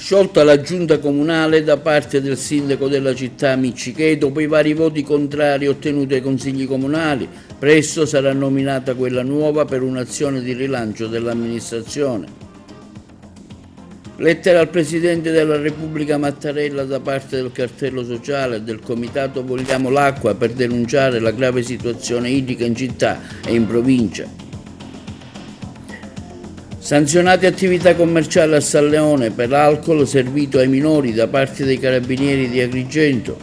Sciolta la giunta comunale da parte del sindaco della città Miccichè, dopo i vari voti contrari ottenuti ai consigli comunali, presto sarà nominata quella nuova per un'azione di rilancio dell'amministrazione. Lettera al Presidente della Repubblica Mattarella da parte del cartello sociale e del comitato Vogliamo l'acqua per denunciare la grave situazione idrica in città e in provincia. Sanzionate attività commerciali a San Leone per alcol servito ai minori da parte dei carabinieri di Agrigento.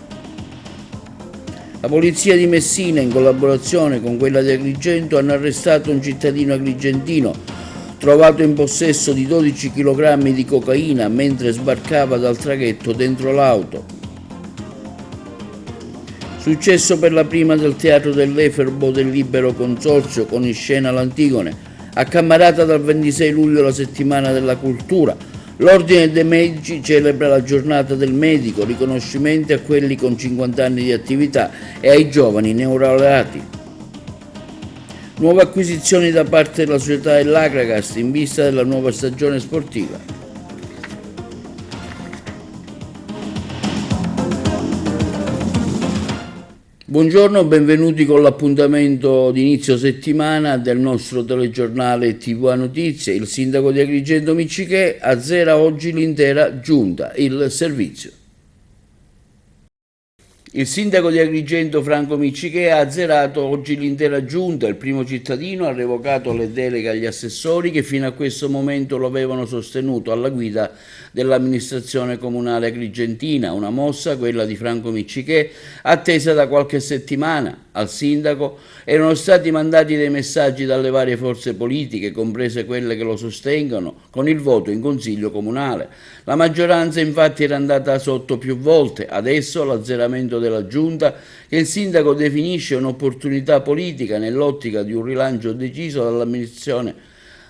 La polizia di Messina, in collaborazione con quella di Agrigento, hanno arrestato un cittadino agrigentino trovato in possesso di 12 kg di cocaina mentre sbarcava dal traghetto dentro l'auto. Successo per la prima del Teatro dell'Eferbo del Libero Consorzio con in scena l'Antigone. Accammarata dal 26 luglio la settimana della cultura, l'Ordine dei Medici celebra la giornata del medico, riconoscimenti a quelli con 50 anni di attività e ai giovani neolaureati. Nuove acquisizioni da parte della società dell'Agragast in vista della nuova stagione sportiva. Buongiorno, benvenuti con l'appuntamento di inizio settimana del nostro telegiornale TV Notizie. Il sindaco di Agrigento Miccichè azzera oggi l'intera giunta, il servizio. Il sindaco di Agrigento Franco Miccichè ha azzerato oggi l'intera giunta. Il primo cittadino ha revocato le deleghe agli assessori che fino a questo momento lo avevano sostenuto alla guida dell'amministrazione comunale agrigentina, una mossa, quella di Franco Miccichè, attesa da qualche settimana. Al sindaco erano stati mandati dei messaggi dalle varie forze politiche, comprese quelle che lo sostengono, con il voto in consiglio comunale. La maggioranza infatti era andata sotto più volte. Adesso l'azzeramento della giunta, che il sindaco definisce un'opportunità politica nell'ottica di un rilancio deciso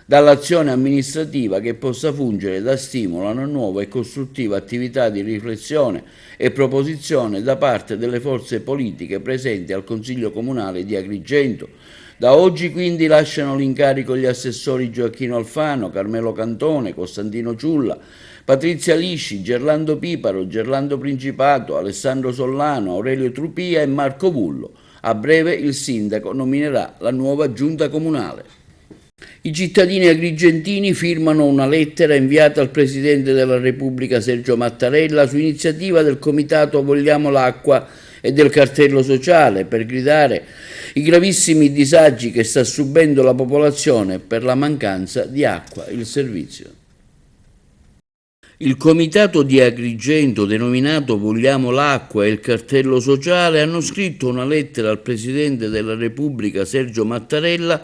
dall'azione amministrativa che possa fungere da stimolo a una nuova e costruttiva attività di riflessione e proposizione da parte delle forze politiche presenti al Consiglio Comunale di Agrigento. Da oggi quindi lasciano l'incarico gli assessori Gioacchino Alfano, Carmelo Cantone, Costantino Ciulla, Patrizia Lisci, Gerlando Piparo, Gerlando Principato, Alessandro Sollano, Aurelio Trupia e Marco Vullo. A breve il sindaco nominerà la nuova giunta comunale. I cittadini agrigentini firmano una lettera inviata al Presidente della Repubblica Sergio Mattarella su iniziativa del comitato Vogliamo l'acqua e del cartello sociale per gridare i gravissimi disagi che sta subendo la popolazione per la mancanza di acqua, il servizio. Il comitato di Agrigento, denominato Vogliamo l'acqua e il cartello sociale, hanno scritto una lettera al Presidente della Repubblica Sergio Mattarella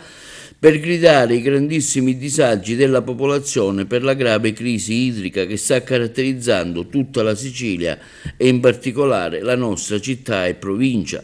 per gridare i grandissimi disagi della popolazione per la grave crisi idrica che sta caratterizzando tutta la Sicilia e in particolare la nostra città e provincia.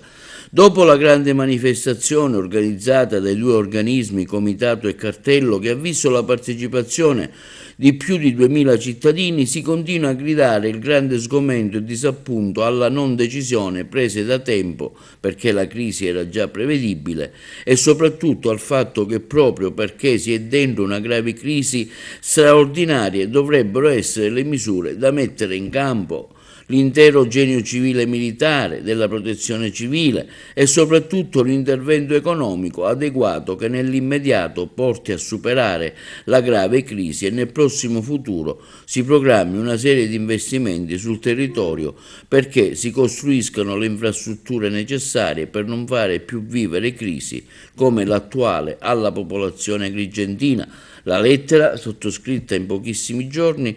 Dopo la grande manifestazione organizzata dai due organismi, Comitato e Cartello, che ha visto la partecipazione di più di 2000 cittadini, si continua a gridare il grande sgomento e disappunto alla non decisione prese da tempo, perché la crisi era già prevedibile, e soprattutto al fatto che proprio perché si è dentro una grave crisi straordinarie dovrebbero essere le misure da mettere in campo. L'intero genio civile e militare della protezione civile e soprattutto l'intervento economico adeguato che nell'immediato porti a superare la grave crisi e nel prossimo futuro si programmi una serie di investimenti sul territorio perché si costruiscano le infrastrutture necessarie per non fare più vivere crisi come l'attuale alla popolazione agrigentina. La lettera, sottoscritta in pochissimi giorni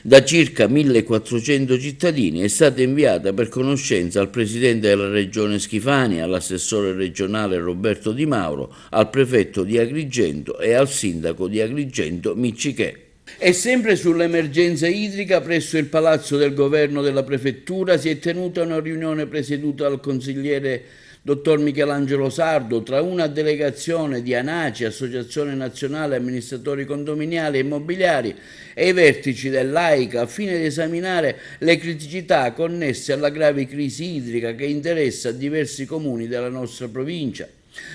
da circa 1400 cittadini, è stata inviata per conoscenza al Presidente della Regione Schifani, all'assessore regionale Roberto Di Mauro, al prefetto di Agrigento e al sindaco di Agrigento Miccichè. E sempre sull'emergenza idrica, presso il Palazzo del Governo della Prefettura si è tenuta una riunione presieduta dal consigliere Dottor Michelangelo Sardo tra una delegazione di ANACI, Associazione Nazionale Amministratori Condominiali e Immobiliari, e i vertici dell'AICA al fine di esaminare le criticità connesse alla grave crisi idrica che interessa diversi comuni della nostra provincia.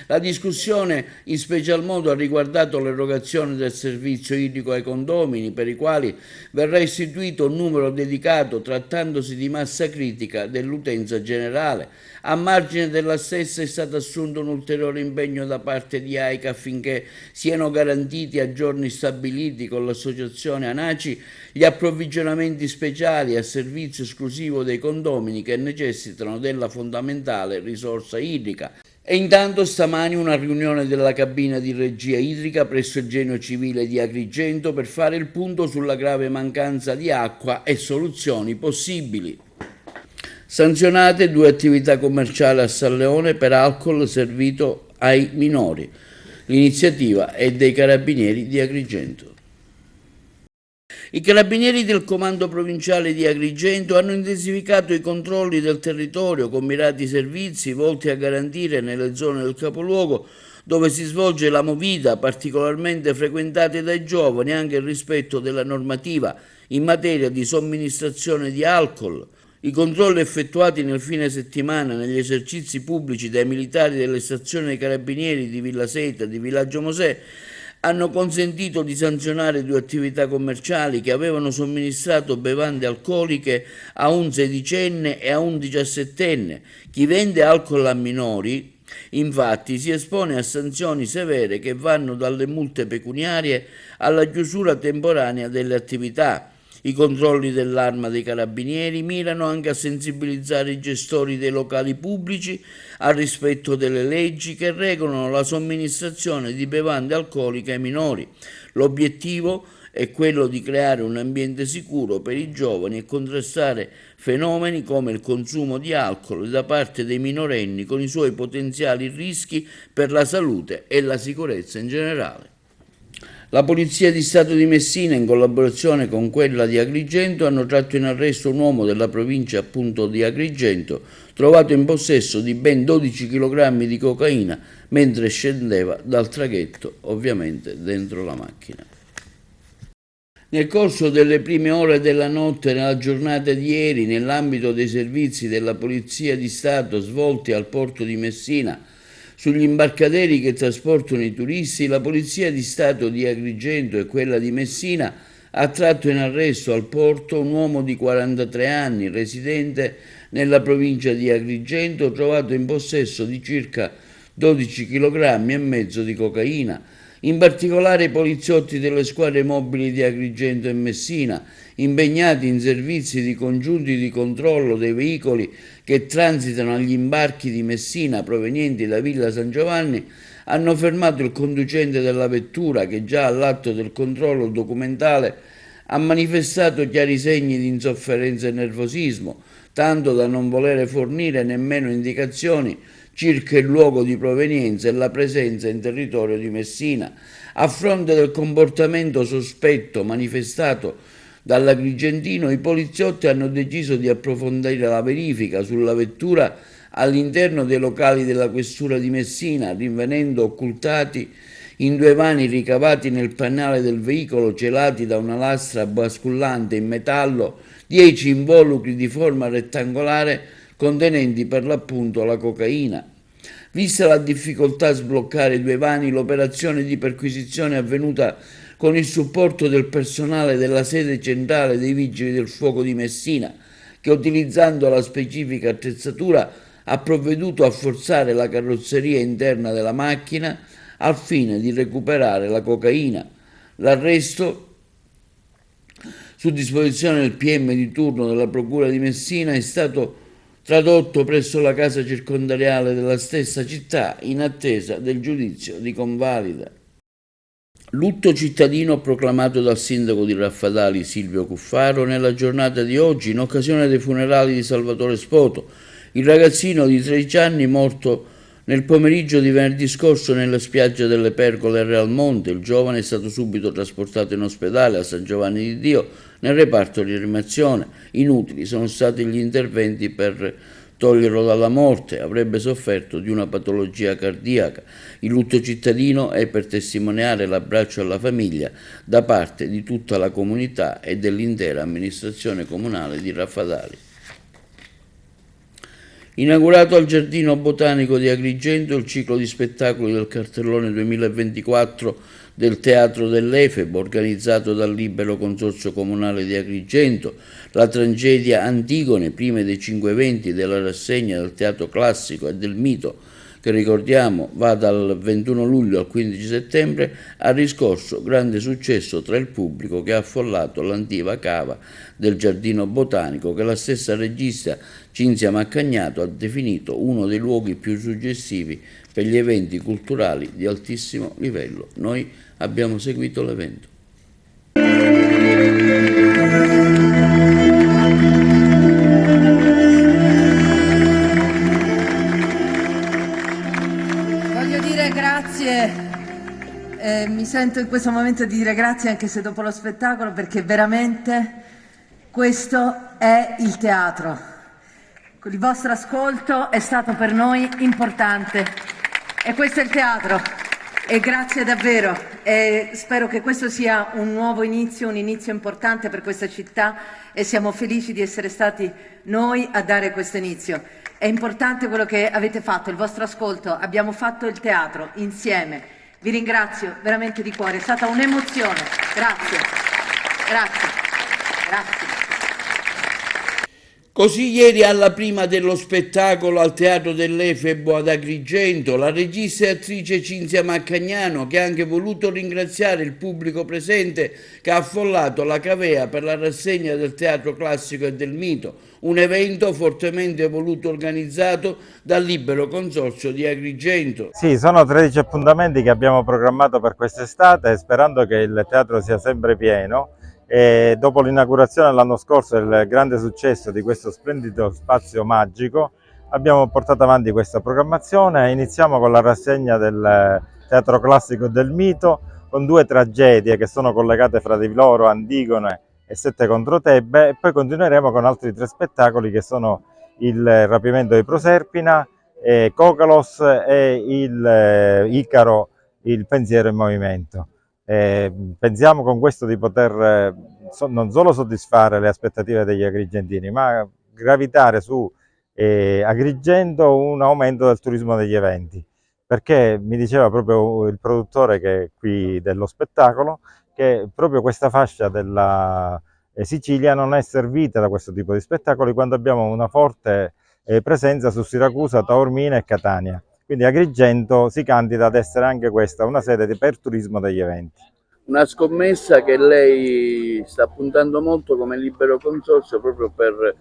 La discussione in special modo ha riguardato l'erogazione del servizio idrico ai condomini, per i quali verrà istituito un numero dedicato trattandosi di massa critica dell'utenza generale. A margine della stessa è stato assunto un ulteriore impegno da parte di AICA affinché siano garantiti a giorni stabiliti con l'associazione ANACI gli approvvigionamenti speciali a servizio esclusivo dei condomini che necessitano della fondamentale risorsa idrica. E intanto stamani una riunione della cabina di regia idrica presso il Genio Civile di Agrigento per fare il punto sulla grave mancanza di acqua e soluzioni possibili. Sanzionate 2 attività commerciali a San Leone per alcol servito ai minori. L'iniziativa è dei Carabinieri di Agrigento. I carabinieri del comando provinciale di Agrigento hanno intensificato i controlli del territorio con mirati servizi volti a garantire nelle zone del capoluogo dove si svolge la movida, particolarmente frequentate dai giovani, anche il rispetto della normativa in materia di somministrazione di alcol. I controlli effettuati nel fine settimana negli esercizi pubblici dai militari delle stazioni dei carabinieri di Villa Seta e di Villaggio Mosè hanno consentito di sanzionare 2 attività commerciali che avevano somministrato bevande alcoliche a un 16enne e a un 17enne. Chi vende alcol a minori, infatti, si espone a sanzioni severe che vanno dalle multe pecuniarie alla chiusura temporanea delle attività. I controlli dell'Arma dei Carabinieri mirano anche a sensibilizzare i gestori dei locali pubblici al rispetto delle leggi che regolano la somministrazione di bevande alcoliche ai minori. L'obiettivo è quello di creare un ambiente sicuro per i giovani e contrastare fenomeni come il consumo di alcol da parte dei minorenni con i suoi potenziali rischi per la salute e la sicurezza in generale. La Polizia di Stato di Messina, in collaborazione con quella di Agrigento, hanno tratto in arresto un uomo della provincia appunto di Agrigento, trovato in possesso di ben 12 kg di cocaina mentre scendeva dal traghetto, ovviamente dentro la macchina. Nel corso delle prime ore della notte nella giornata di ieri, nell'ambito dei servizi della Polizia di Stato svolti al porto di Messina, sugli imbarcaderi che trasportano i turisti, la Polizia di Stato di Agrigento e quella di Messina ha tratto in arresto al porto un uomo di 43 anni, residente nella provincia di Agrigento, trovato in possesso di circa 12 kg e mezzo di cocaina. In particolare i poliziotti delle squadre mobili di Agrigento e Messina, impegnati in servizi di congiunti di controllo dei veicoli che transitano agli imbarchi di Messina provenienti da Villa San Giovanni, hanno fermato il conducente della vettura che già all'atto del controllo documentale ha manifestato chiari segni di insofferenza e nervosismo, tanto da non volere fornire nemmeno indicazioni circa il luogo di provenienza e la presenza in territorio di Messina. A fronte del comportamento sospetto manifestato dall'agrigentino, i poliziotti hanno deciso di approfondire la verifica sulla vettura all'interno dei locali della questura di Messina, rinvenendo occultati in 2 vani ricavati nel pannale del veicolo, celati da una lastra bascullante in metallo, 10 involucri di forma rettangolare contenenti per l'appunto la cocaina. Vista la difficoltà a sbloccare i 2 vani, l'operazione di perquisizione è avvenuta con il supporto del personale della sede centrale dei Vigili del Fuoco di Messina, che utilizzando la specifica attrezzatura ha provveduto a forzare la carrozzeria interna della macchina al fine di recuperare la cocaina. L'arresto, su disposizione del PM di turno della Procura di Messina, è stato tradotto presso la casa circondariale della stessa città in attesa del giudizio di convalida. Lutto cittadino proclamato dal sindaco di Raffadali Silvio Cuffaro nella giornata di oggi in occasione dei funerali di Salvatore Spoto, il ragazzino di 13 anni morto nel pomeriggio di venerdì scorso nella spiaggia delle Pergole a Realmonte. Il giovane è stato subito trasportato in ospedale a San Giovanni di Dio nel reparto di rianimazione. Inutili sono stati gli interventi per toglierlo dalla morte, avrebbe sofferto di una patologia cardiaca. Il lutto cittadino è per testimoniare l'abbraccio alla famiglia da parte di tutta la comunità e dell'intera amministrazione comunale di Raffadali. Inaugurato al Giardino Botanico di Agrigento il ciclo di spettacoli del cartellone 2024 del Teatro dell'Efebo, organizzato dal Libero Consorzio Comunale di Agrigento, la tragedia Antigone, prima dei 5 eventi della rassegna del Teatro Classico e del Mito, che ricordiamo va dal 21 luglio al 15 settembre, ha riscosso grande successo tra il pubblico che ha affollato l'antica cava del Giardino Botanico, che la stessa regista Cinzia Maccagnato ha definito uno dei luoghi più suggestivi per gli eventi culturali di altissimo livello. Noi abbiamo seguito l'evento. Grazie, mi sento in questo momento di dire grazie anche se dopo lo spettacolo, perché veramente questo è il teatro. Con il vostro ascolto è stato per noi importante e questo è il teatro e grazie davvero e spero che questo sia un nuovo inizio, un inizio importante per questa città e siamo felici di essere stati noi a dare questo inizio. È importante quello che avete fatto, il vostro ascolto, abbiamo fatto il teatro insieme. Vi ringrazio veramente di cuore, è stata un'emozione. Grazie, grazie, grazie. Così ieri alla prima dello spettacolo al Teatro dell'Efebo ad Agrigento, la regista e attrice Cinzia Maccagnano, che ha anche voluto ringraziare il pubblico presente che ha affollato la cavea per la rassegna del Teatro Classico e del Mito, un evento fortemente voluto organizzato dal Libero Consorzio di Agrigento. Sì, sono 13 appuntamenti che abbiamo programmato per quest'estate, sperando che il teatro sia sempre pieno. E dopo l'inaugurazione l'anno scorso e il grande successo di questo splendido spazio magico, abbiamo portato avanti questa programmazione. Iniziamo con la rassegna del Teatro Classico e del Mito, con 2 tragedie che sono collegate fra di loro, Antigone e 7 contro Tebe, e poi continueremo con altri 3 spettacoli che sono il Rapimento di Proserpina, Cocalos e il Icaro, il pensiero in movimento. Pensiamo con questo di poter non solo soddisfare le aspettative degli agrigentini, ma gravitare su Agrigento un aumento del turismo degli eventi, perché mi diceva proprio il produttore che è qui dello spettacolo che proprio questa fascia della Sicilia non è servita da questo tipo di spettacoli quando abbiamo una forte presenza su Siracusa, Taormina e Catania. Quindi Agrigento si candida ad essere anche questa una sede per turismo degli eventi. Una scommessa che lei sta puntando molto come Libero Consorzio proprio per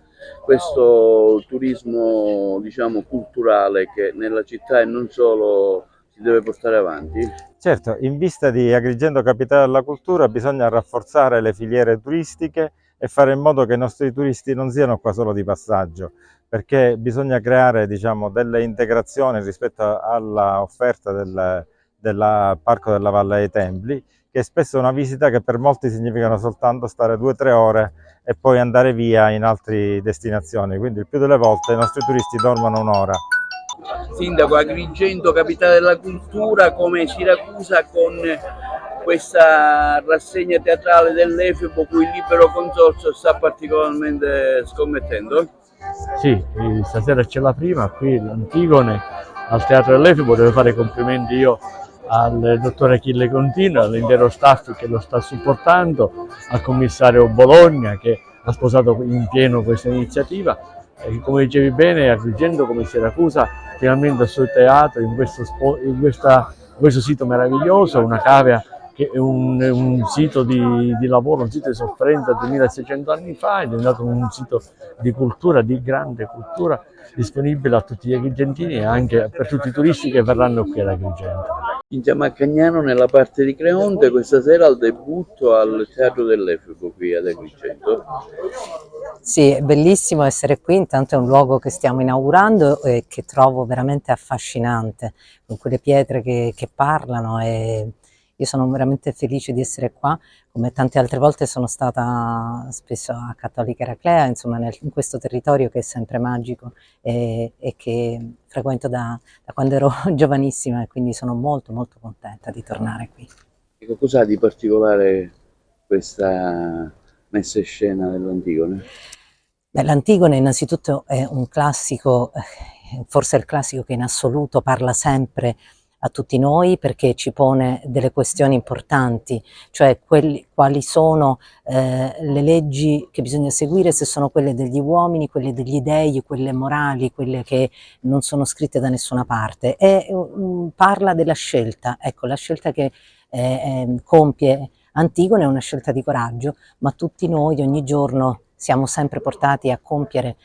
questo turismo, diciamo, culturale che nella città e non solo si deve portare avanti. Certo, in vista di Agrigento Capitale della Cultura bisogna rafforzare le filiere turistiche e fare in modo che i nostri turisti non siano qua solo di passaggio, perché bisogna creare, diciamo, delle integrazioni rispetto all'offerta del Parco della Valle dei Templi, che spesso è una visita che per molti significano soltanto stare 2-3 ore e poi andare via in altre destinazioni, quindi il più delle volte i nostri turisti dormono un'ora. Sindaco, Agrigento, capitale della cultura, come Siracusa, con questa rassegna teatrale dell'Efebo cui il Libero Consorzio sta particolarmente scommettendo? Sì, stasera c'è la prima qui l'Antigone al Teatro dell'Efebo. Devo fare complimenti io al dottor Achille Contino, all'intero staff che lo sta supportando, al commissario Bologna che ha sposato in pieno questa iniziativa. E come dicevi bene, Agrigento come Siracusa finalmente al suo teatro in questo sito meraviglioso, una cavea che è un sito di lavoro, un sito di sofferenza 2600 anni fa, è diventato un sito di cultura, di grande cultura, disponibile a tutti gli agrigentini e anche per tutti i turisti che verranno qui ad Agrigento. Cinzia Maccagnano nella parte di Creonte, questa sera al debutto al Teatro dell'Efebo qui ad Agrigento. Sì, è bellissimo essere qui, intanto è un luogo che stiamo inaugurando e che trovo veramente affascinante, con quelle pietre che parlano e io sono veramente felice di essere qua, come tante altre volte sono stata spesso a Cattolica Eraclea, insomma in questo territorio che è sempre magico e che frequento da quando ero giovanissima e quindi sono molto molto contenta di tornare qui. Ecco, cos'ha di particolare questa messa in scena dell'Antigone? L'Antigone innanzitutto è un classico, forse è il classico che in assoluto parla sempre a tutti noi perché ci pone delle questioni importanti, cioè quali sono le leggi che bisogna seguire, se sono quelle degli uomini, quelle degli dei, quelle morali, quelle che non sono scritte da nessuna parte. Parla della scelta, ecco, la scelta che compie Antigone è una scelta di coraggio, ma tutti noi ogni giorno siamo sempre portati a compiere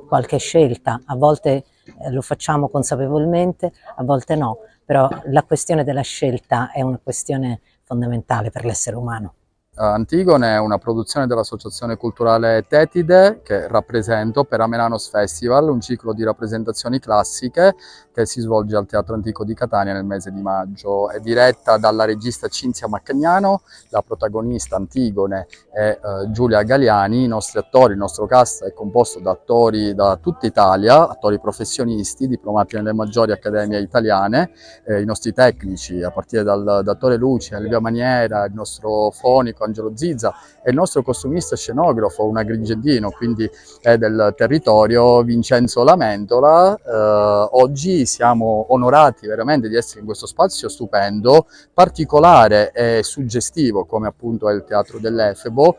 qualche scelta, a volte lo facciamo consapevolmente, a volte no, però la questione della scelta è una questione fondamentale per l'essere umano. Antigone è una produzione dell'Associazione Culturale Tetide che rappresento per Amelanos Festival, un ciclo di rappresentazioni classiche che si svolge al Teatro Antico di Catania nel mese di maggio. È diretta dalla regista Cinzia Maccagnano, la protagonista Antigone è Giulia Galiani. I nostri attori, il nostro cast è composto da attori da tutta Italia, attori professionisti diplomati nelle maggiori accademie italiane, i nostri tecnici a partire dall'attore Luce, Elvia Maniera, il nostro fonico Angelo Zizza e il nostro costumista scenografo, un agrigentino, quindi è del territorio, Vincenzo Lamentola. Oggi siamo onorati veramente di essere in questo spazio stupendo, particolare e suggestivo come appunto è il Teatro dell'Efebo.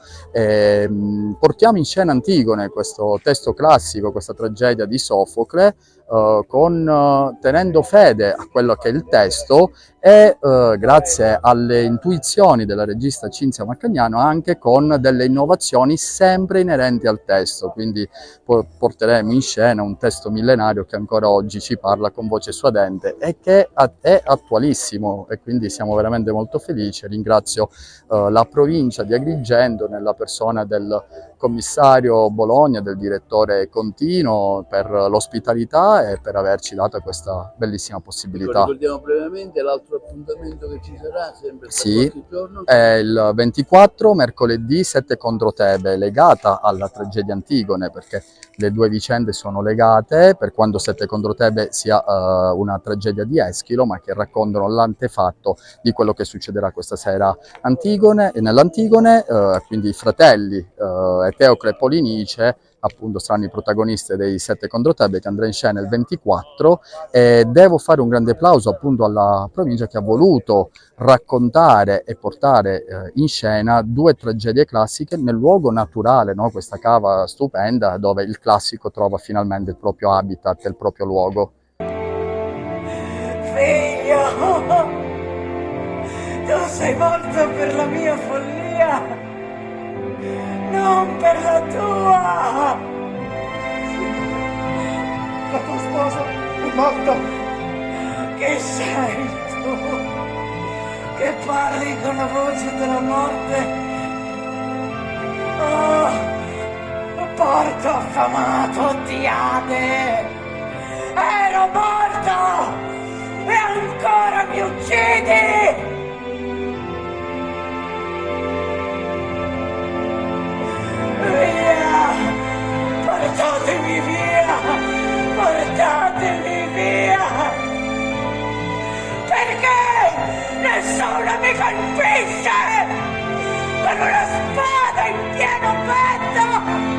Portiamo in scena Antigone, questo testo classico, questa tragedia di Sofocle, tenendo fede a quello che è il testo e grazie alle intuizioni della regista Cinzia Maccagnano anche con delle innovazioni sempre inerenti al testo, quindi porteremo in scena un testo millenario che ancora oggi ci parla con voce suadente e che è attualissimo, e quindi siamo veramente molto felici. Ringrazio la provincia di Agrigento nella persona del commissario Bologna, del direttore Contino, per l'ospitalità e per averci dato questa bellissima possibilità. Ricordiamo brevemente l'altro appuntamento che ci sarà, sempre tra qualche giorno. È il 24, mercoledì, 7 contro Tebe, legata alla tragedia Antigone, perché le due vicende sono legate, per quanto 7 contro Tebe sia una tragedia di Eschilo, ma che raccontano l'antefatto di quello che succederà questa sera nell'Antigone, quindi i fratelli Eteocle e Polinice appunto saranno i protagonisti dei 7 contro Tebe, che andrà in scena il 24, e devo fare un grande applauso appunto alla provincia che ha voluto raccontare e portare in scena due tragedie classiche nel luogo naturale, no? Questa cava stupenda dove il classico trova finalmente il proprio habitat, il proprio luogo. Figlio, tu sei morto per la mia follia, non per la tua! La tua sposa è morta! Chi sei tu? Che parli con la voce della morte? Oh, porco affamato di Ade! Ero morto! E ancora mi uccidi! Via! Portatemi via! Portatemi via! Perché nessuno mi colpisce con una spada in pieno petto!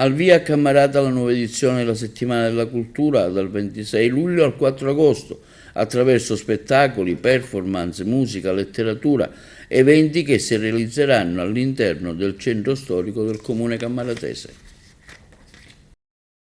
Al via a Cammarata la nuova edizione della Settimana della Cultura dal 26 luglio al 4 agosto attraverso spettacoli, performance, musica, letteratura, eventi che si realizzeranno all'interno del centro storico del comune cammaratese.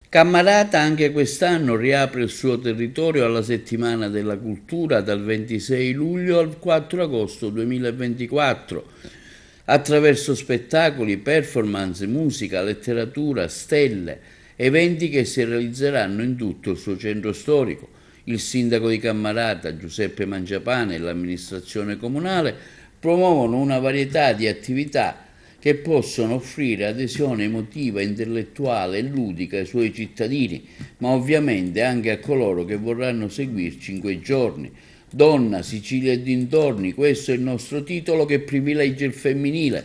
Cammarata anche quest'anno riapre il suo territorio alla Settimana della Cultura dal 26 luglio al 4 agosto 2024. Attraverso spettacoli, performance, musica, letteratura, stelle, eventi che si realizzeranno in tutto il suo centro storico. Il sindaco di Cammarata, Giuseppe Mangiapane, e l'amministrazione comunale promuovono una varietà di attività che possono offrire adesione emotiva, intellettuale e ludica ai suoi cittadini, ma ovviamente anche a coloro che vorranno seguirci in quei giorni. Donna, Sicilia e dintorni, questo è il nostro titolo che privilegia il femminile.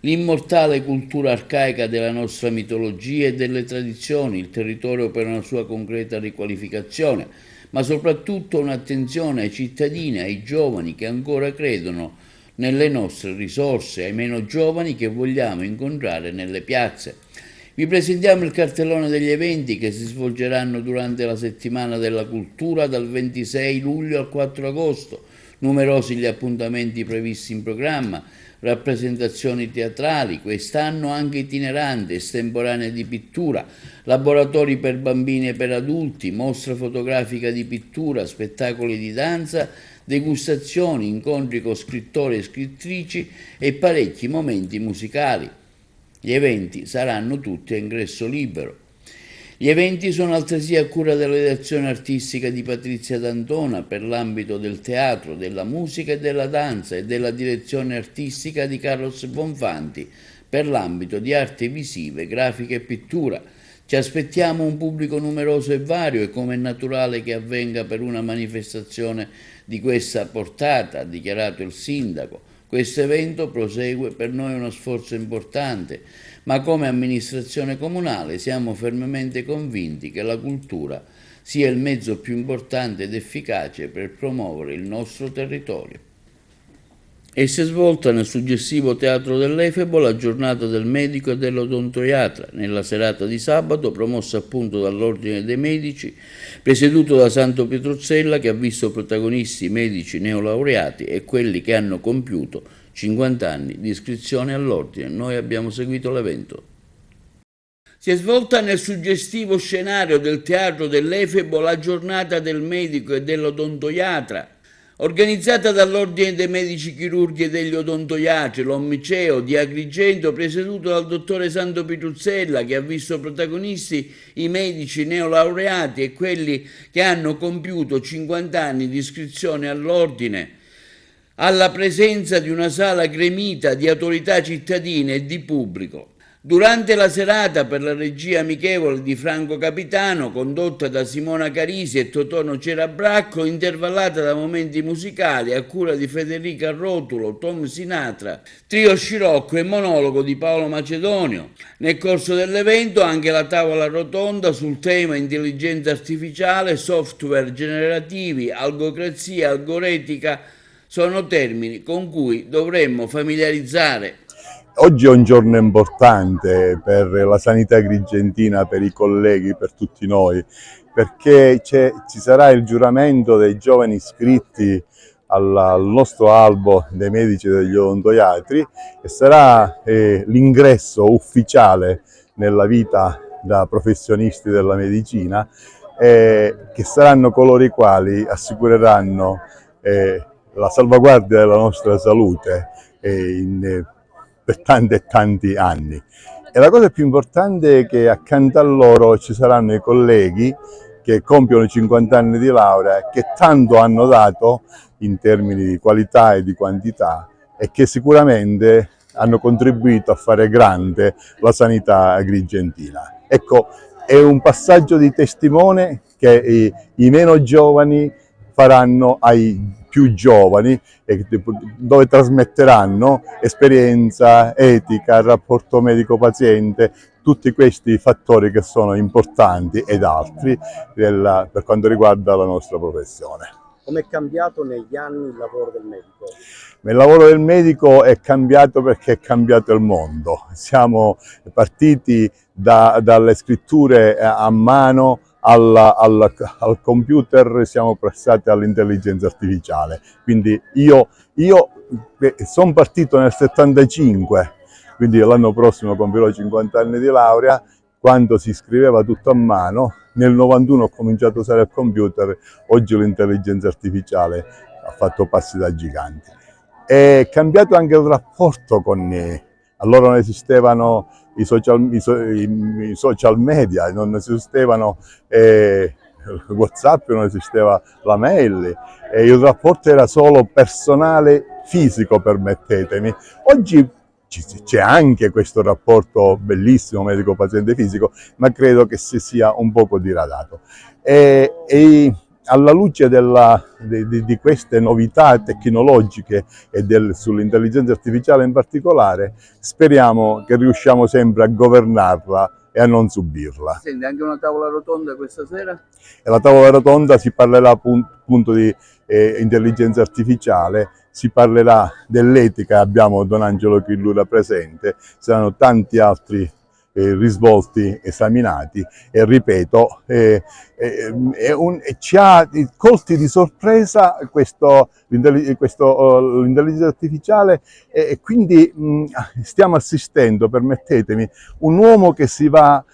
l'immortale cultura arcaica della nostra mitologia e delle tradizioni, il territorio per una sua concreta riqualificazione, ma soprattutto un'attenzione ai cittadini, ai giovani che ancora credono nelle nostre risorse, ai meno giovani che vogliamo incontrare nelle piazze. Vi presentiamo il cartellone degli eventi che si svolgeranno durante la settimana della cultura dal 26 luglio al 4 agosto. Numerosi gli appuntamenti previsti in programma, rappresentazioni teatrali, quest'anno anche itineranti, estemporanee di pittura, laboratori per bambini e per adulti, mostra fotografica di pittura, spettacoli di danza, degustazioni, incontri con scrittori e scrittrici e parecchi momenti musicali. Gli eventi saranno tutti a ingresso libero. Gli eventi sono altresì a cura della direzione artistica di Patrizia D'Antona per l'ambito del teatro, della musica e della danza e della direzione artistica di Carlos Bonfanti per l'ambito di arti visive, grafica e pittura. Ci aspettiamo un pubblico numeroso e vario e come è naturale che avvenga per una manifestazione di questa portata, ha dichiarato il sindaco. Questo evento prosegue per noi uno sforzo importante, ma come amministrazione comunale siamo fermamente convinti che la cultura sia il mezzo più importante ed efficace per promuovere il nostro territorio. E si è svolta nel suggestivo Teatro dell'Efebo la giornata del medico e dell'odontoiatra, nella serata di sabato promossa appunto dall'Ordine dei Medici, presieduto da Santo Pietrozzella, che ha visto protagonisti medici neolaureati e quelli che hanno compiuto 50 anni di iscrizione all'Ordine. Noi abbiamo seguito l'evento. Si è svolta nel suggestivo scenario del Teatro dell'Efebo la giornata del medico e dell'odontoiatra, organizzata dall'Ordine dei Medici Chirurghi e degli Odontoiatri, l'Omiceo di Agrigento, presieduto dal dottore Santo Pietrozzella, che ha visto protagonisti i medici neolaureati e quelli che hanno compiuto 50 anni di iscrizione all'Ordine, alla presenza di una sala gremita di autorità cittadine e di pubblico. Durante la serata, per la regia amichevole di Franco Capitano, condotta da Simona Carisi e Totono Cerabracco, intervallata da momenti musicali a cura di Federica Rotulo, Tom Sinatra, trio scirocco e monologo di Paolo Macedonio. Nel corso dell'evento anche la tavola rotonda sul tema intelligenza artificiale, software generativi, algocrazia, algoretica sono termini con cui dovremmo familiarizzare. Oggi è un giorno importante per la sanità agrigentina, per i colleghi, per tutti noi, perché ci sarà il giuramento dei giovani iscritti al nostro albo dei medici e degli odontoiatri e sarà l'ingresso ufficiale nella vita da professionisti della medicina, che saranno coloro i quali assicureranno la salvaguardia della nostra salute per tanti e tanti anni. E la cosa più importante è che accanto a loro ci saranno i colleghi che compiono 50 anni di laurea, che tanto hanno dato in termini di qualità e di quantità e che sicuramente hanno contribuito a fare grande la sanità agrigentina. Ecco, è un passaggio di testimone che i meno giovani faranno ai più giovani, dove trasmetteranno esperienza, etica, rapporto medico-paziente, tutti questi fattori che sono importanti ed altri per quanto riguarda la nostra professione. Come è cambiato negli anni il lavoro del medico? Il lavoro del medico è cambiato perché è cambiato il mondo. Siamo partiti dalle scritture a mano al computer, siamo passati all'intelligenza artificiale. Quindi io sono partito nel 75, quindi l'anno prossimo compirò 50 anni di laurea, quando si scriveva tutto a mano. Nel 91 ho cominciato a usare il computer, oggi l'intelligenza artificiale ha fatto passi da giganti. È cambiato anche il rapporto allora non esistevano i social media, non esistevano WhatsApp, non esisteva la mail, e il rapporto era solo personale, fisico, permettetemi. Oggi c'è anche questo rapporto bellissimo medico-paziente fisico, ma credo che si sia un poco diradato. alla luce di queste novità tecnologiche e sull'intelligenza artificiale in particolare, speriamo che riusciamo sempre a governarla e a non subirla. Senti, anche una tavola rotonda questa sera? E la tavola rotonda si parlerà appunto di intelligenza artificiale, si parlerà dell'etica, abbiamo Don Angelo Chillura presente, saranno tanti altri risvolti esaminati e ripeto, ci ha colti di sorpresa l'intelligenza artificiale e quindi stiamo assistendo, permettetemi, un uomo che si va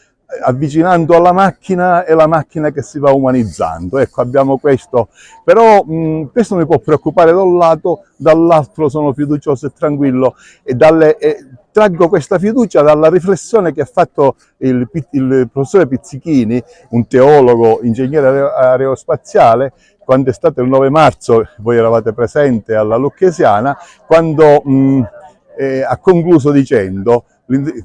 avvicinando alla macchina e la macchina che si va umanizzando. Ecco, abbiamo questo, però questo mi può preoccupare da un lato, dall'altro sono fiducioso e tranquillo e traggo questa fiducia dalla riflessione che ha fatto il professore Pizzichini, un teologo, ingegnere aerospaziale, quando è stato il 9 marzo, voi eravate presente alla Lucchesiana, quando ha concluso dicendo: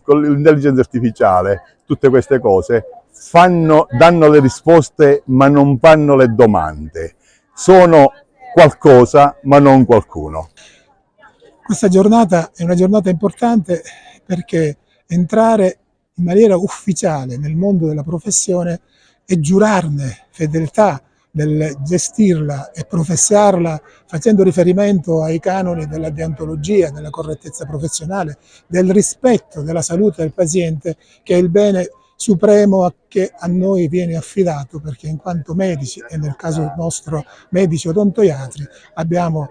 con l'intelligenza artificiale, tutte queste cose danno le risposte ma non fanno le domande, sono qualcosa ma non qualcuno. Questa giornata è una giornata importante perché entrare in maniera ufficiale nel mondo della professione e giurarne fedeltà nel gestirla e professarla facendo riferimento ai canoni della deontologia, della correttezza professionale, del rispetto della salute del paziente, che è il bene supremo che a noi viene affidato, perché in quanto medici, e nel caso nostro medici odontoiatri, abbiamo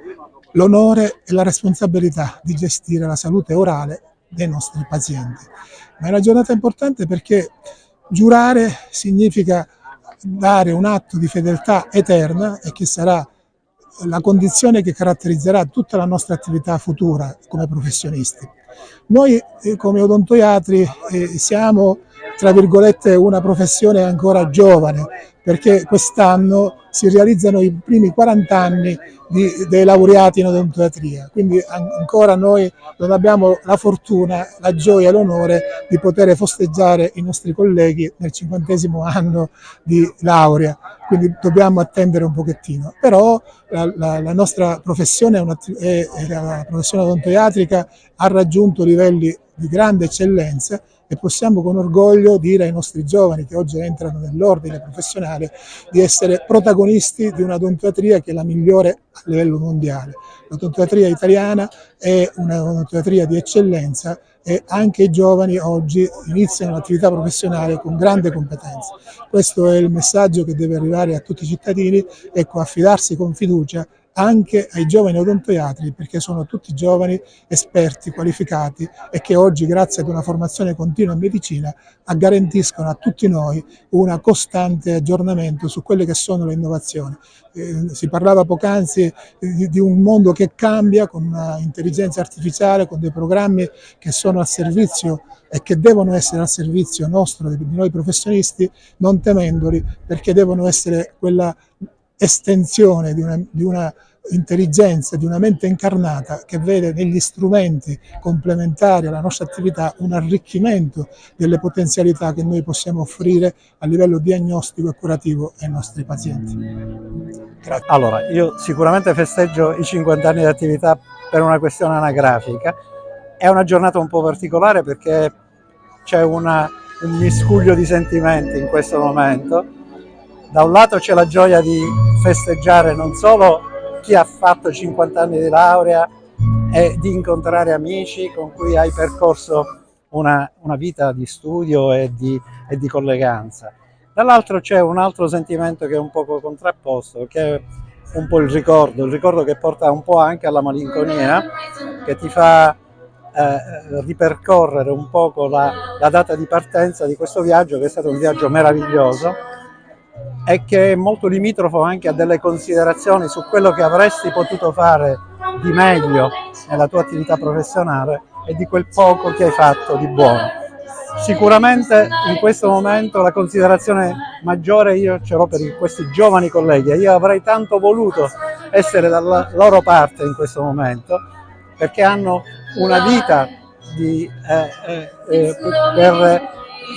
l'onore e la responsabilità di gestire la salute orale dei nostri pazienti. Ma è una giornata importante perché giurare significa dare un atto di fedeltà eterna e che sarà la condizione che caratterizzerà tutta la nostra attività futura come professionisti. Noi come odontoiatri siamo, tra virgolette, una professione ancora giovane, perché quest'anno si realizzano i primi 40 anni dei laureati in odontoiatria, quindi ancora noi non abbiamo la fortuna, la gioia e l'onore di poter festeggiare i nostri colleghi nel 50° anno di laurea, quindi dobbiamo attendere un pochettino. Però la nostra professione, la professione odontoiatrica, ha raggiunto livelli di grande eccellenza e possiamo con orgoglio dire ai nostri giovani che oggi entrano nell'ordine professionale di essere protagonisti di un'odontoiatria che è la migliore a livello mondiale. L'odontoiatria italiana è un'odontoiatria di eccellenza e anche i giovani oggi iniziano l'attività professionale con grande competenza. Questo è il messaggio che deve arrivare a tutti i cittadini, ecco, affidarsi con fiducia anche ai giovani odontoiatri, perché sono tutti giovani esperti, qualificati e che oggi, grazie ad una formazione continua in medicina, garantiscono a tutti noi un costante aggiornamento su quelle che sono le innovazioni. Si parlava poc'anzi di un mondo che cambia con intelligenza artificiale, con dei programmi che sono al servizio e che devono essere al servizio nostro, di noi professionisti, non temendoli, perché devono essere quella estensione di una intelligenza, di una mente incarnata che vede negli strumenti complementari alla nostra attività un arricchimento delle potenzialità che noi possiamo offrire a livello diagnostico e curativo ai nostri pazienti. Grazie. Allora, io sicuramente festeggio i 50 anni di attività per una questione anagrafica. È una giornata un po' particolare perché c'è un miscuglio di sentimenti in questo momento. Da un lato c'è la gioia di festeggiare non solo chi ha fatto 50 anni di laurea e di incontrare amici con cui hai percorso una vita di studio e di colleganza. Dall'altro c'è un altro sentimento che è un poco contrapposto, che è un po' il ricordo che porta un po' anche alla malinconia, che ti fa ripercorrere un poco la data di partenza di questo viaggio, che è stato un viaggio meraviglioso e che è molto limitrofo anche a delle considerazioni su quello che avresti potuto fare di meglio nella tua attività professionale e di quel poco che hai fatto di buono. Sicuramente in questo momento la considerazione maggiore io ce l'ho per questi giovani colleghi e io avrei tanto voluto essere dalla loro parte in questo momento, perché hanno una vita per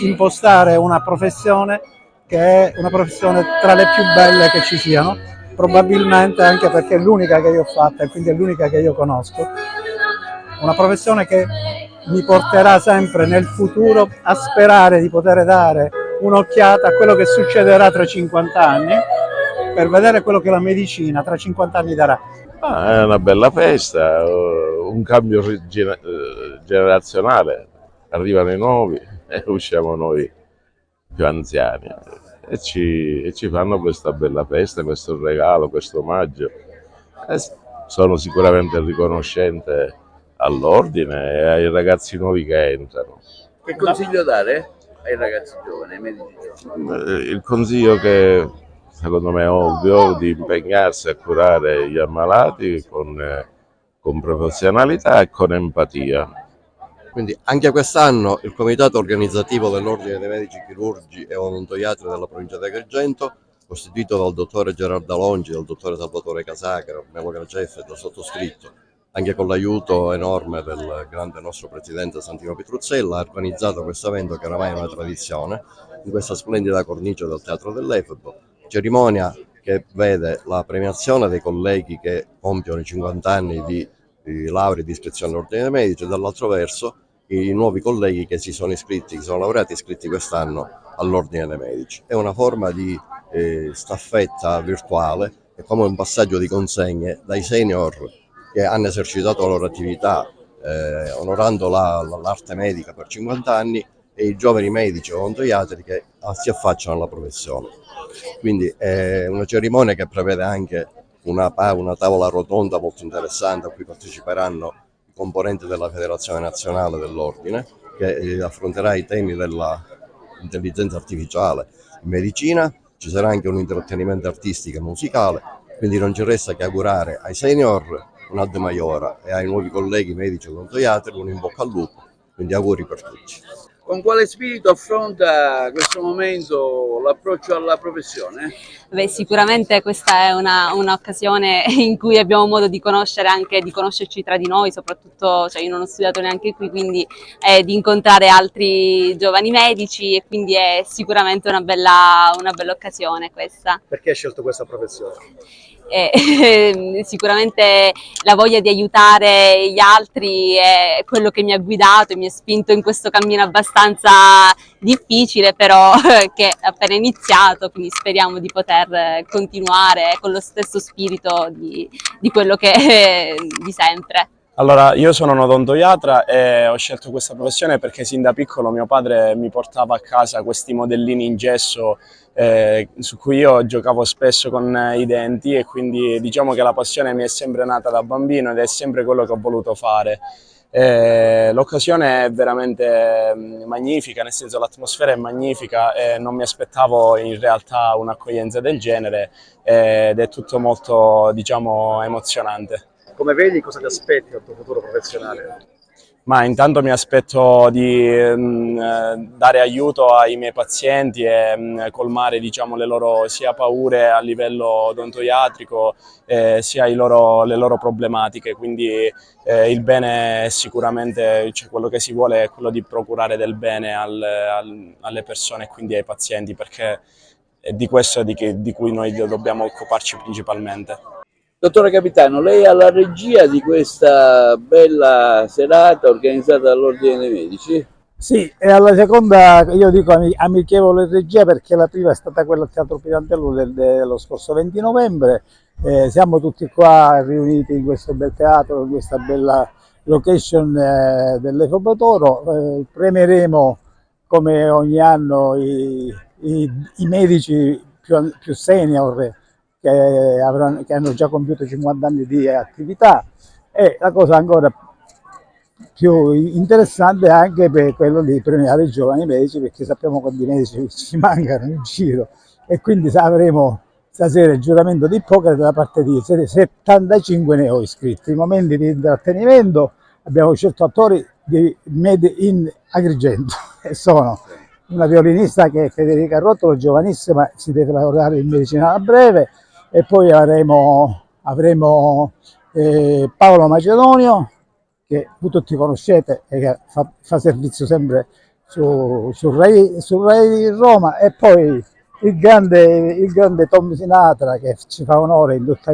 impostare una professione che è una professione tra le più belle che ci siano, probabilmente anche perché è l'unica che io ho fatta e quindi è l'unica che io conosco. Una professione che mi porterà sempre nel futuro a sperare di poter dare un'occhiata a quello che succederà tra 50 anni, per vedere quello che la medicina tra 50 anni darà. È una bella festa, un cambio generazionale, arrivano i nuovi e usciamo noi più anziani e ci fanno questa bella festa, questo regalo, questo omaggio. E sono sicuramente riconoscente all'ordine e ai ragazzi nuovi che entrano. Che consiglio dare ai ragazzi giovani, ai medici giovani? Il consiglio che secondo me è ovvio, di impegnarsi a curare gli ammalati con professionalità e con empatia. Quindi anche quest'anno il comitato organizzativo dell'Ordine dei Medici Chirurgi e Odontoiatri della provincia di Agrigento, costituito dal dottore Gerardo Alongi, dal dottore Salvatore Casacaro, Melo Graceffa e dal sottoscritto, anche con l'aiuto enorme del grande nostro presidente Santino Petruzzella, ha organizzato questo evento che oramai è una tradizione, in questa splendida cornice del Teatro dell'Efebo, cerimonia che vede la premiazione dei colleghi che compiono i 50 anni di laurea di iscrizione all'Ordine dei Medici e dall'altro verso i nuovi colleghi che si sono iscritti, che sono laureati iscritti quest'anno all'Ordine dei Medici. È una forma di staffetta virtuale, è come un passaggio di consegne dai senior che hanno esercitato la loro attività onorando l'arte medica per 50 anni e i giovani medici o odontoiatri che si affacciano alla professione. Quindi è una cerimonia che prevede anche una tavola rotonda molto interessante a cui parteciperanno i componenti della Federazione Nazionale dell'Ordine, che affronterà i temi dell'intelligenza artificiale in medicina. Ci sarà anche un intrattenimento artistico e musicale, quindi non ci resta che augurare ai senior un Ad Maiora e ai nuovi colleghi medici e odontoiatri un in bocca al lupo, quindi auguri per tutti. Con quale spirito affronta questo momento l'approccio alla professione? Beh, sicuramente questa è un'occasione in cui abbiamo modo di conoscere, anche di conoscerci tra di noi, soprattutto, cioè io non ho studiato neanche qui, quindi di incontrare altri giovani medici, e quindi è sicuramente una bella occasione questa. Perché hai scelto questa professione? Sicuramente la voglia di aiutare gli altri è quello che mi ha guidato e mi ha spinto in questo cammino abbastanza difficile, però che è appena iniziato, quindi speriamo di poter continuare con lo stesso spirito di quello che di sempre. Allora, io sono un odontoiatra e ho scelto questa professione perché sin da piccolo mio padre mi portava a casa questi modellini in gesso su cui io giocavo spesso con i denti, e quindi diciamo che la passione mi è sempre nata da bambino ed è sempre quello che ho voluto fare. L'occasione è veramente magnifica, nel senso l'atmosfera è magnifica e non mi aspettavo in realtà un'accoglienza del genere ed è tutto molto, diciamo, emozionante. Come vedi, cosa ti aspetti dal tuo futuro professionale? Ma intanto mi aspetto di dare aiuto ai miei pazienti e colmare, diciamo, le loro sia paure a livello odontoiatrico sia le loro problematiche, quindi il bene sicuramente, cioè, quello che si vuole è quello di procurare del bene alle persone e quindi ai pazienti, perché è di questo di cui noi dobbiamo occuparci principalmente. Dottore Capitano, lei è alla regia di questa bella serata organizzata dall'Ordine dei Medici? Sì, e alla seconda io dico amichevole regia perché la prima è stata quella al Teatro Pirandello dello scorso 20 novembre. Siamo tutti qua riuniti in questo bel teatro, in questa bella location dell'Efebo Toro. Premieremo come ogni anno i medici più senior che hanno già compiuto 50 anni di attività, e la cosa ancora più interessante è anche per quello di premiare i giovani medici, perché sappiamo quanti medici ci mancano in giro, e quindi avremo stasera il giuramento di Ippocrate da parte di 75 neoiscritti. I momenti di intrattenimento abbiamo scelto attori di Made in Agrigento e sono una violinista che è Federica Rottolo, giovanissima, si deve laureare in medicina a breve, e poi avremo Paolo Macedonio, che voi tutti conoscete e che fa servizio sempre su Rai Roma, e poi il grande Tom Sinatra, che ci fa onore in tutta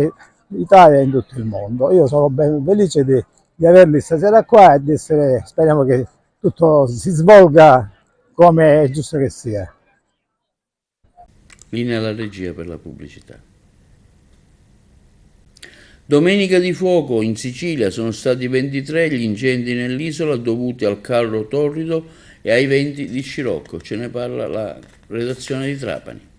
l'Italia e in tutto il mondo. Io sono ben felice di averli stasera qua e speriamo che tutto si svolga come è giusto che sia. Linea alla regia per la pubblicità. Domenica di fuoco in Sicilia sono stati 23 gli incendi nell'isola dovuti al caldo torrido e ai venti di scirocco. Ce ne parla la redazione di Trapani.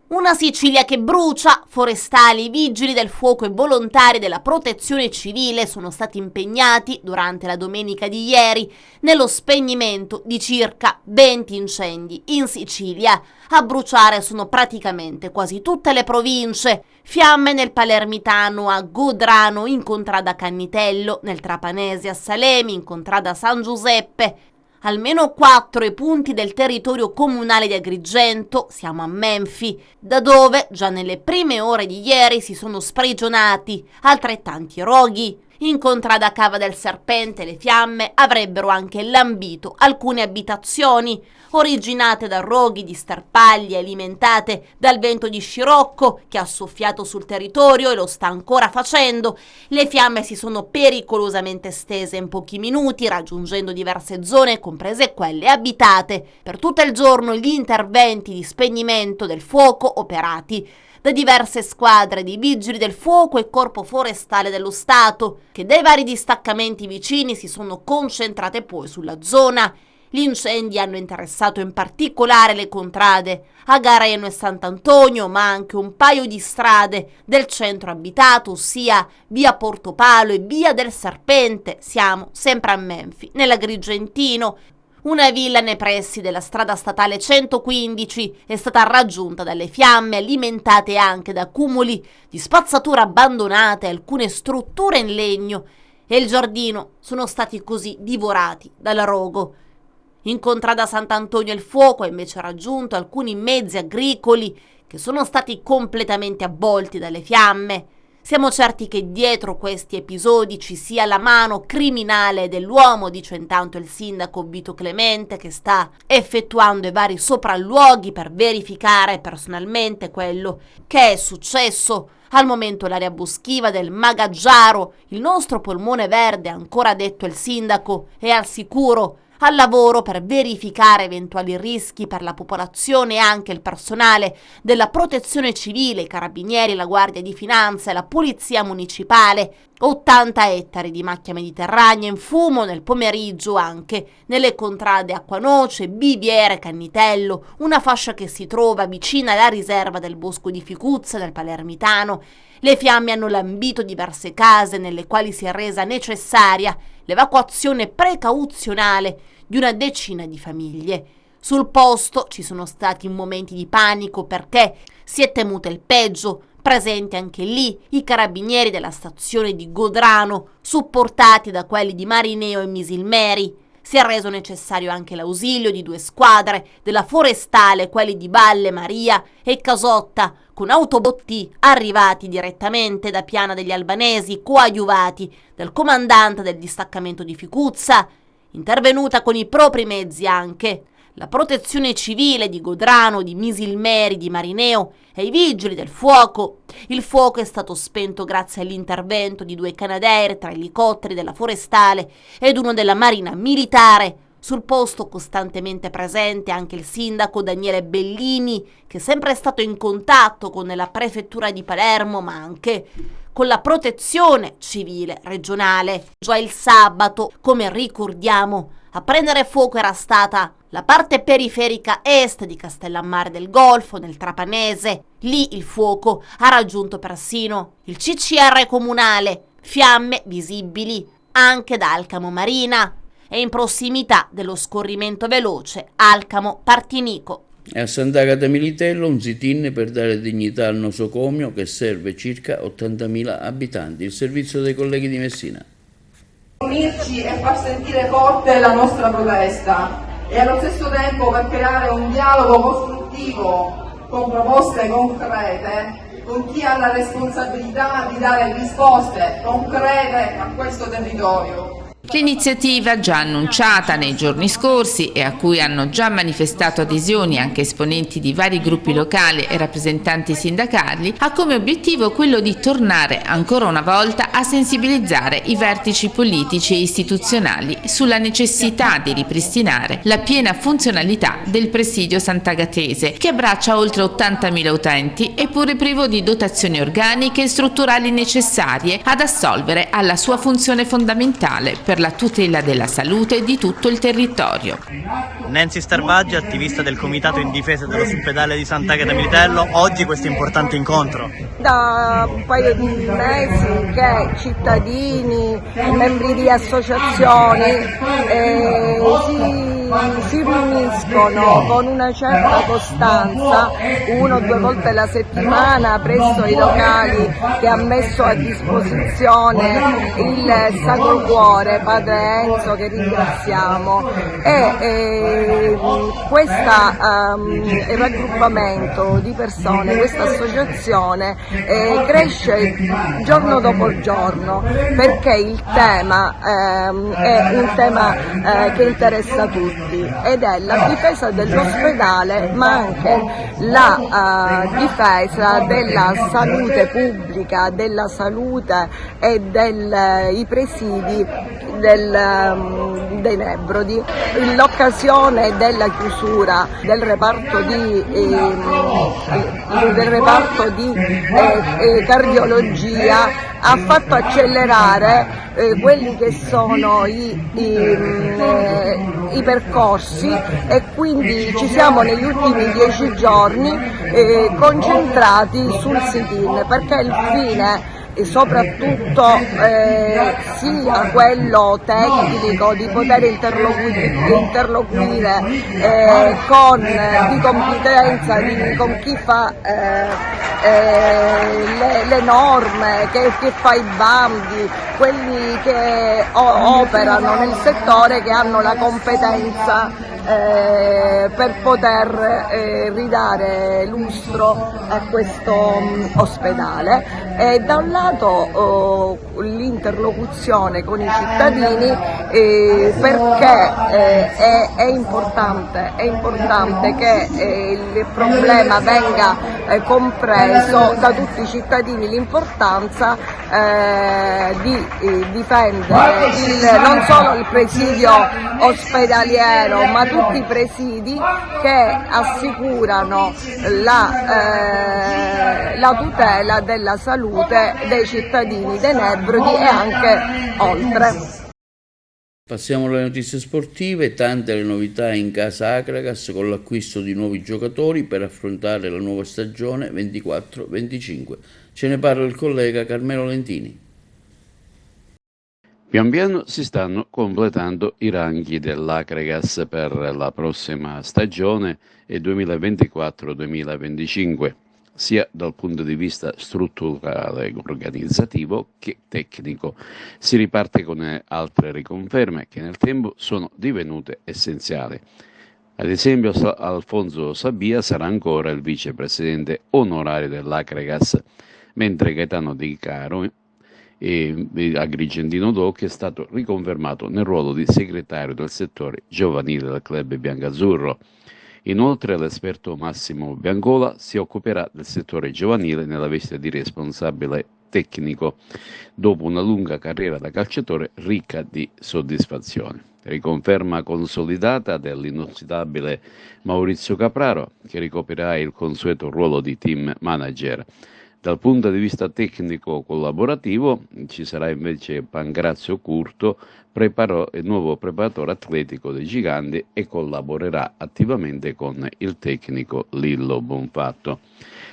Una Sicilia che brucia, forestali, vigili del fuoco e volontari della protezione civile sono stati impegnati durante la domenica di ieri nello spegnimento di circa 20 incendi in Sicilia. A bruciare sono praticamente quasi tutte le province. Fiamme nel Palermitano a Godrano, in contrada Cannitello, nel Trapanese a Salemi, in contrada San Giuseppe. Almeno 4 i punti del territorio comunale di Agrigento, siamo a Menfi, da dove già nelle prime ore di ieri si sono sprigionati altrettanti roghi. In contrada Cava del Serpente le fiamme avrebbero anche lambito alcune abitazioni, originate da roghi di sterpaglie alimentate dal vento di scirocco che ha soffiato sul territorio e lo sta ancora facendo. Le fiamme si sono pericolosamente estese in pochi minuti, raggiungendo diverse zone, comprese quelle abitate. Per tutto il giorno gli interventi di spegnimento del fuoco operati da diverse squadre di vigili del fuoco e corpo forestale dello Stato, che dai vari distaccamenti vicini si sono concentrate poi sulla zona. Gli incendi hanno interessato in particolare le contrade Agareno e Sant'Antonio, ma anche un paio di strade del centro abitato, ossia via Portopalo e via del Serpente. Siamo sempre a Menfi, nell'Agrigentino. Una villa nei pressi della strada statale 115 è stata raggiunta dalle fiamme, alimentate anche da cumuli di spazzatura abbandonate e alcune strutture in legno, e il giardino sono stati così divorati dal rogo. In contrada Sant'Antonio il fuoco ha invece raggiunto alcuni mezzi agricoli che sono stati completamente avvolti dalle fiamme. Siamo certi che dietro questi episodi ci sia la mano criminale dell'uomo, dice intanto il sindaco Vito Clemente, che sta effettuando i vari sopralluoghi per verificare personalmente quello che è successo. Al momento l'area boschiva del Magaggiaro, il nostro polmone verde, ancora detto il sindaco, è al sicuro, al lavoro per verificare eventuali rischi per la popolazione e anche il personale della protezione civile, i carabinieri, la guardia di finanza e la polizia municipale. 80 ettari di macchia mediterranea in fumo nel pomeriggio anche nelle contrade Acquanoce, Biviere, Cannitello, una fascia che si trova vicina alla riserva del bosco di Ficuzza nel Palermitano. Le fiamme hanno lambito diverse case nelle quali si è resa necessaria l'evacuazione precauzionale di una decina di famiglie. Sul posto ci sono stati momenti di panico perché si è temuto il peggio, presenti anche lì i carabinieri della stazione di Godrano, supportati da quelli di Marineo e Misilmeri. Si è reso necessario anche l'ausilio di 2 squadre della forestale, quelli di Valle Maria e Casotta, con autobotti arrivati direttamente da Piana degli Albanesi, coadiuvati dal comandante del distaccamento di Ficuzza, intervenuta con i propri mezzi anche la protezione civile di Godrano, di Misilmeri, di Marineo e i vigili del fuoco. Il fuoco è stato spento grazie all'intervento di 2 Canadair, 3 elicotteri della forestale ed uno della Marina Militare. Sul posto costantemente presente anche il sindaco Daniele Bellini, che è sempre stato in contatto con la prefettura di Palermo, ma anche con la protezione civile regionale. Già il sabato, come ricordiamo, a prendere fuoco era stata la parte periferica est di Castellammare del Golfo, nel Trapanese. Lì il fuoco ha raggiunto persino il CCR comunale, fiamme visibili anche da Alcamo Marina e in prossimità dello scorrimento veloce Alcamo-Partinico. E a Sant'Agata Militello un sit-in per dare dignità al nosocomio che serve circa 80.000 abitanti. Il servizio dei colleghi di Messina. Unirci e far sentire forte la nostra protesta e allo stesso tempo per creare un dialogo costruttivo con proposte concrete con chi ha la responsabilità di dare risposte concrete a questo territorio. L'iniziativa, già annunciata nei giorni scorsi e a cui hanno già manifestato adesioni anche esponenti di vari gruppi locali e rappresentanti sindacali, ha come obiettivo quello di tornare ancora una volta a sensibilizzare i vertici politici e istituzionali sulla necessità di ripristinare la piena funzionalità del presidio Sant'Agatese, che abbraccia oltre 80.000 utenti eppure privo di dotazioni organiche e strutturali necessarie ad assolvere alla sua funzione fondamentale per la tutela della salute di tutto il territorio. Nancy Starbaggi, attivista del Comitato in difesa dell'ospedale di Sant'Agata Militello, oggi questo importante incontro. Da un paio di mesi che cittadini, membri di associazioni si riuniscono con una certa costanza, 1 o 2 volte alla settimana presso i locali che ha messo a disposizione il Sacro Cuore, Padre Enzo, che ringraziamo, e questo raggruppamento di persone, questa associazione cresce giorno dopo giorno, perché il tema è un tema che interessa tutti ed è la difesa dell'ospedale, ma anche la difesa della salute pubblica, della salute e dei presidi dei Nebrodi. L'occasione della chiusura del reparto di cardiologia ha fatto accelerare quelli che sono i percorsi, e quindi ci siamo negli ultimi 10 giorni concentrati sul sit-in, perché il fine e soprattutto sia quello tecnico di poter interloquire di competenza con chi fa le norme, che fa i bandi, quelli che operano nel settore, che hanno la competenza per poter ridare lustro a questo ospedale, e da un lato l'interlocuzione con i cittadini, perché è importante che il problema venga compreso da tutti i cittadini, l'importanza di difendere non solo il presidio ospedaliero, ma tutti i presidi che assicurano la tutela della salute dei cittadini dei Nebrodi e anche oltre. Passiamo alle notizie sportive. Tante le novità in casa Akragas con l'acquisto di nuovi giocatori per affrontare la nuova stagione 24-25. Ce ne parla il collega Carmelo Lentini. Pian piano si stanno completando i ranghi dell'Akragas per la prossima stagione 2024-2025, sia dal punto di vista strutturale e organizzativo che tecnico. Si riparte con altre riconferme che nel tempo sono divenute essenziali. Ad esempio, Alfonso Sabia sarà ancora il vicepresidente onorario dell'Akragas, mentre Gaetano Di Caro Agrigentino Doc è stato riconfermato nel ruolo di segretario del settore giovanile del club biancazzurro. Inoltre l'esperto Massimo Biancola si occuperà del settore giovanile nella veste di responsabile tecnico, dopo una lunga carriera da calciatore ricca di soddisfazioni. Riconferma consolidata dell'inossidabile Maurizio Capraro, che ricoprirà il consueto ruolo di team manager. Dal punto di vista tecnico collaborativo ci sarà invece Pancrazio Curto, il nuovo preparatore atletico dei Giganti, e collaborerà attivamente con il tecnico Lillo Bonfatto.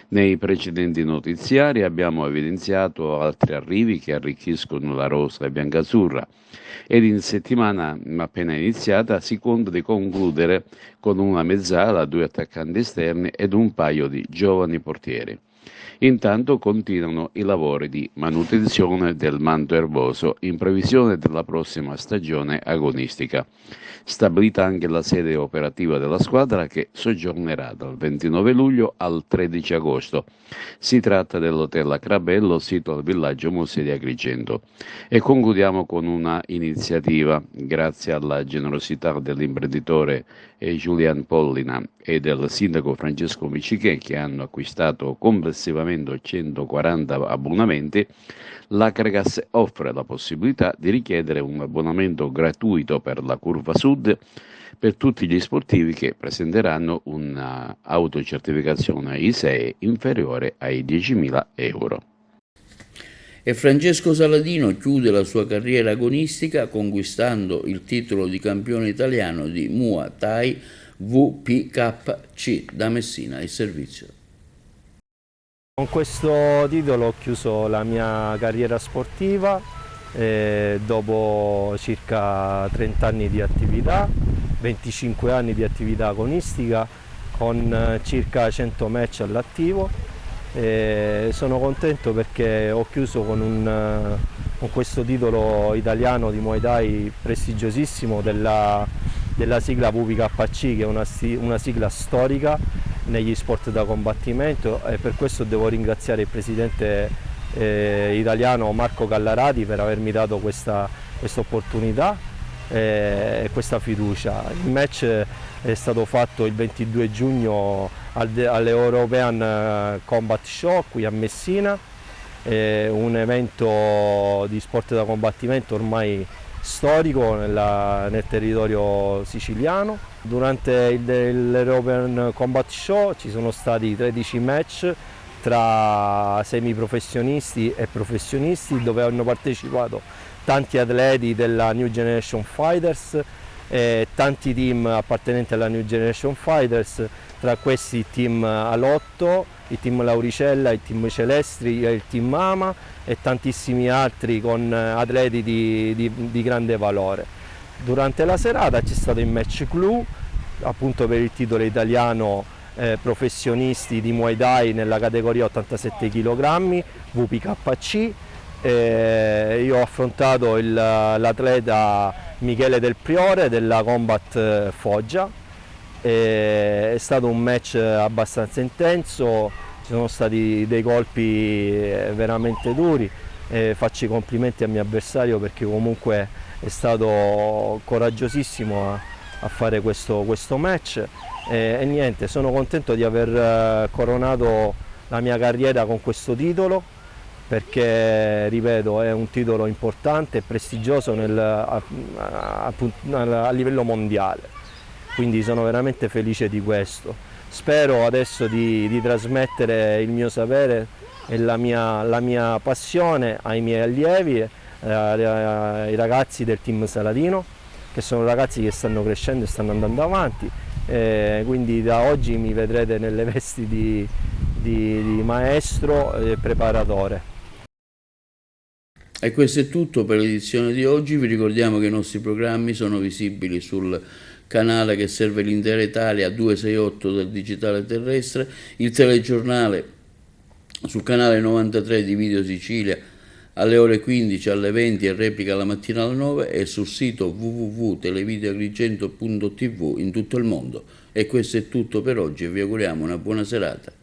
Nei precedenti notiziari abbiamo evidenziato altri arrivi che arricchiscono la rosa biancazzurra, ed in settimana appena iniziata si conta di concludere con una mezzala, 2 attaccanti esterni ed un paio di giovani portieri. Intanto continuano i lavori di manutenzione del manto erboso in previsione della prossima stagione agonistica. Stabilita anche la sede operativa della squadra che soggiornerà dal 29 luglio al 13 agosto. Si tratta dell'Hotel Crabello sito al villaggio Mosè di Agrigento. E concludiamo con una iniziativa. Grazie alla generosità dell'imprenditore Julian Pollina e del sindaco Francesco Micichè, che hanno acquistato complessivamente 140 abbonamenti, l'Acregas offre la possibilità di richiedere un abbonamento gratuito per la Curva Sud per tutti gli sportivi che presenteranno una autocertificazione ISEE inferiore ai 10.000 euro. E Francesco Saladino chiude la sua carriera agonistica conquistando il titolo di campione italiano di Muay Thai WPKC da Messina. Il servizio. Con questo titolo ho chiuso la mia carriera sportiva dopo circa 30 anni di attività, 25 anni di attività agonistica con circa 100 match all'attivo. Sono contento perché ho chiuso con questo titolo italiano di Muay Thai prestigiosissimo della sigla WPKC, che è una sigla storica negli sport da combattimento, e per questo devo ringraziare il presidente italiano Marco Gallarati per avermi dato questa opportunità e questa fiducia. Il match è stato fatto il 22 giugno all'European Combat Show qui a Messina, un evento di sport da combattimento ormai storico nel territorio siciliano. Durante l'European Combat Show ci sono stati 13 match tra semiprofessionisti e professionisti, dove hanno partecipato tanti atleti della New Generation Fighters e tanti team appartenenti alla New Generation Fighters, tra questi il team Alotto, il team Lauricella, il team Celestri, il team Ama e tantissimi altri con atleti di grande valore. Durante la serata c'è stato il match clou, appunto per il titolo italiano professionisti di Muay Thai nella categoria 87 kg WPKC. Io ho affrontato l'atleta Michele Del Priore della Combat Foggia. È stato un match abbastanza intenso, ci sono stati dei colpi veramente duri. Faccio i complimenti al mio avversario perché comunque è stato coraggiosissimo a fare questo match e niente, sono contento di aver coronato la mia carriera con questo titolo, perché ripeto è un titolo importante e prestigioso a livello mondiale, quindi sono veramente felice di questo. Spero adesso di trasmettere il mio sapere e la mia passione ai miei allievi, ai ragazzi del team Saladino, che sono ragazzi che stanno crescendo e stanno andando avanti, quindi da oggi mi vedrete nelle vesti di maestro e preparatore. E questo è tutto per l'edizione di oggi. Vi ricordiamo che i nostri programmi sono visibili sul canale che serve l'intera Italia 268 del digitale terrestre, il telegiornale sul canale 93 di Video Sicilia alle ore 15, alle 20 e replica la mattina alle 9 e sul sito www.televideoagrigento.tv in tutto il mondo. E questo è tutto per oggi e vi auguriamo una buona serata.